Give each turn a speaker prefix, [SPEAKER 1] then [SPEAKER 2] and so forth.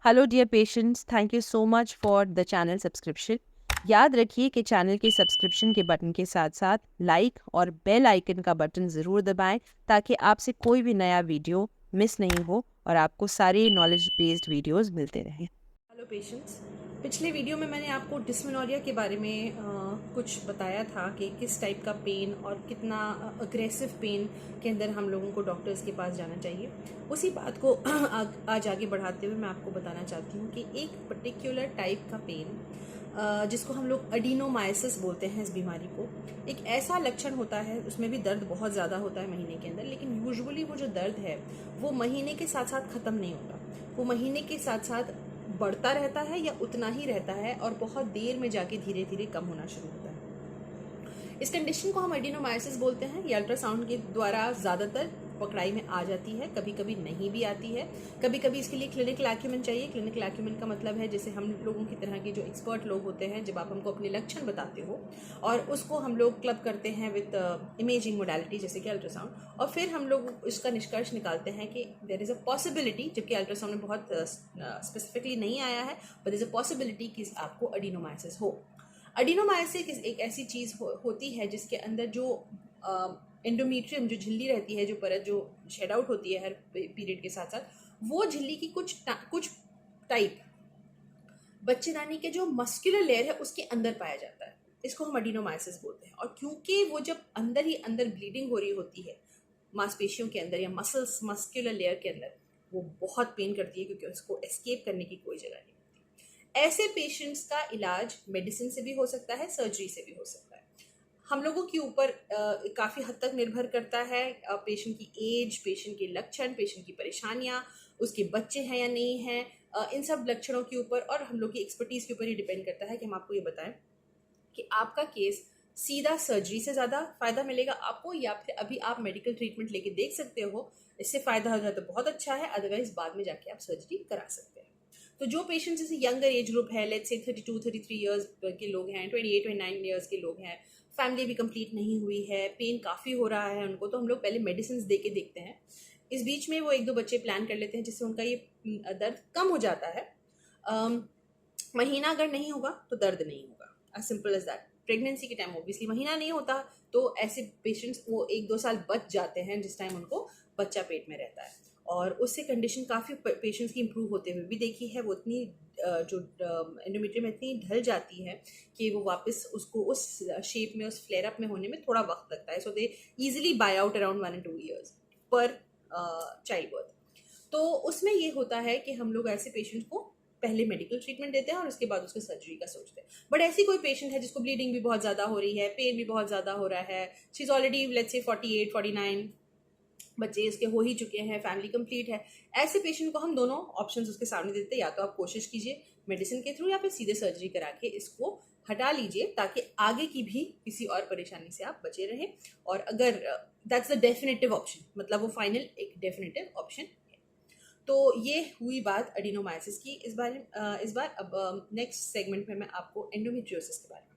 [SPEAKER 1] Hello dear patients, thank you so much for the channel subscription. याद रखिए कि channel के सब्सक्रिप्शन के बटन के साथ साथ लाइक और बेल आइकन का बटन ज़रूर दबाएं ताकि आपसे कोई भी नया वीडियो मिस नहीं हो और आपको सारे नॉलेज बेस्ड वीडियोस मिलते रहें।
[SPEAKER 2] हेलो पेशेंट्स, पिछले वीडियो में मैंने आपको डिस्मेनोरिया के बारे में कुछ बताया था कि किस टाइप का पेन और कितना अग्रेसिव पेन के अंदर हम लोगों को डॉक्टर्स के पास जाना चाहिए। उसी बात को आज आगे बढ़ाते हुए मैं आपको बताना चाहती हूँ कि एक पर्टिकुलर टाइप का पेन जिसको हम लोग एडिनोमाइसिस बोलते हैं, इस बीमारी को, एक ऐसा लक्षण होता है, उसमें भी दर्द बहुत ज़्यादा होता है महीने के अंदर, लेकिन यूजुअली वो जो दर्द है वो महीने के साथ साथ ख़त्म नहीं होता। वो महीने के साथ साथ बढ़ता रहता है या उतना ही रहता है और बहुत देर में जाके धीरे धीरे कम होना शुरू होता है। इस कंडीशन को हम एडिनोमाइसिस बोलते हैं। ये अल्ट्रासाउंड के द्वारा ज़्यादातर पकड़ाई में आ जाती है, कभी कभी नहीं भी आती है। कभी कभी इसके लिए क्लिनिकल एक्यूमेन चाहिए। क्लिनिकल एक्यूमेन का मतलब है जैसे हम लोगों की तरह के जो एक्सपर्ट लोग होते हैं, जब आप हमको अपने लक्षण बताते हो और उसको हम लोग क्लब करते हैं विद इमेजिंग मोडालिटी जैसे कि अल्ट्रासाउंड, और फिर हम लोग इसका निष्कर्ष निकालते हैं कि देयर इज़ अ पॉसिबिलिटी, जबकि अल्ट्रासाउंड में बहुत स्पेसिफिकली नहीं आया है, but there is a possibility कि आपको एडिनोमाइसिस हो। एडिनोमाइसिस एक ऐसी चीज़ होती है जिसके अंदर जो एंडोमेट्रियम, जो झिल्ली रहती है, जो परत जो शेड आउट होती है हर पीरियड के साथ साथ, वो झिल्ली की कुछ टाइप बच्चेदानी के जो मस्कुलर लेयर है उसके अंदर पाया जाता है। इसको हम एडिनोमाइसिस बोलते हैं। और क्योंकि वो जब अंदर ही अंदर ब्लीडिंग हो रही होती है मांसपेशियों के अंदर या मस्कुलर लेयर के अंदर, वो बहुत पेन करती है क्योंकि उसको एस्केप करने की कोई जगह नहीं। ऐसे पेशेंट्स का इलाज मेडिसिन से भी हो सकता है, सर्जरी से भी हो सकता है। हम लोगों के ऊपर काफ़ी हद तक निर्भर करता है पेशेंट की एज, पेशेंट के लक्षण, पेशेंट की परेशानियाँ, उसके बच्चे हैं या नहीं हैं, इन सब लक्षणों के ऊपर और हम लोग की एक्सपर्टीज़ के ऊपर ही डिपेंड करता है कि हम आपको ये बताएं कि आपका केस सीधा सर्जरी से ज़्यादा फ़ायदा मिलेगा आपको, या फिर अभी आप मेडिकल ट्रीटमेंट लेके देख सकते हो। इससे फ़ायदा हो जाए तो बहुत अच्छा है, अदरवाइज बाद में जाके आप सर्जरी करा सकते हैं। तो जो पेशेंट्स जैसे यंगर एज ग्रुप है, लेट्स से 32-33 ईयर्स के लोग हैं, 28-29 ईयर्स के लोग हैं, फैमिली भी कंप्लीट नहीं हुई है, पेन काफ़ी हो रहा है उनको, तो हम लोग पहले मेडिसिन दे के देखते हैं। इस बीच में वो एक दो बच्चे प्लान कर लेते हैं जिससे उनका ये दर्द कम हो जाता है। महीना अगर नहीं होगा तो दर्द नहीं होगा, as simple as that. Pregnancy के टाइम ऑब्वियसली महीना नहीं होता, तो ऐसे पेशेंट्स वो 1-2 साल बच जाते हैं जिस टाइम उनको बच्चा पेट में रहता है, और उससे कंडीशन काफ़ी पेशेंट्स की इंप्रूव होते हुए भी देखी है। वो इतनी जो एंडोमेट्रियम में इतनी ढल जाती है कि वो वापस उसको उस शेप में, उस फ्लेयर अप में होने में थोड़ा वक्त लगता है। So they easily by out around 1 and 2 years per child birth. तो उसमें ये होता है कि हम लोग ऐसे पेशेंट को पहले मेडिकल ट्रीटमेंट देते हैं और उसके बाद उसके सर्जरी का सोचते हैं। बट ऐसी कोई पेशेंट है जिसको ब्लीडिंग भी बहुत ज़्यादा हो रही है, पेन भी बहुत ज़्यादा हो रहा है, she is already let's say 48-49, बच्चे इसके हो ही चुके हैं, फैमिली कंप्लीट है, ऐसे पेशेंट को हम दोनों ऑप्शंस उसके सामने देते हैं। या तो आप कोशिश कीजिए मेडिसिन के थ्रू, या फिर सीधे सर्जरी करा के इसको हटा लीजिए ताकि आगे की भी किसी और परेशानी से आप बचे रहें। और अगर दैट्स द डेफिनेटिव ऑप्शन, मतलब वो फाइनल एक डेफिनेटिव ऑप्शन है। तो ये हुई बात एडिनोमाइसिस की। इस बार अब नेक्स्ट सेगमेंट में मैं आपको एंडोमेट्रियोसिस के बारे में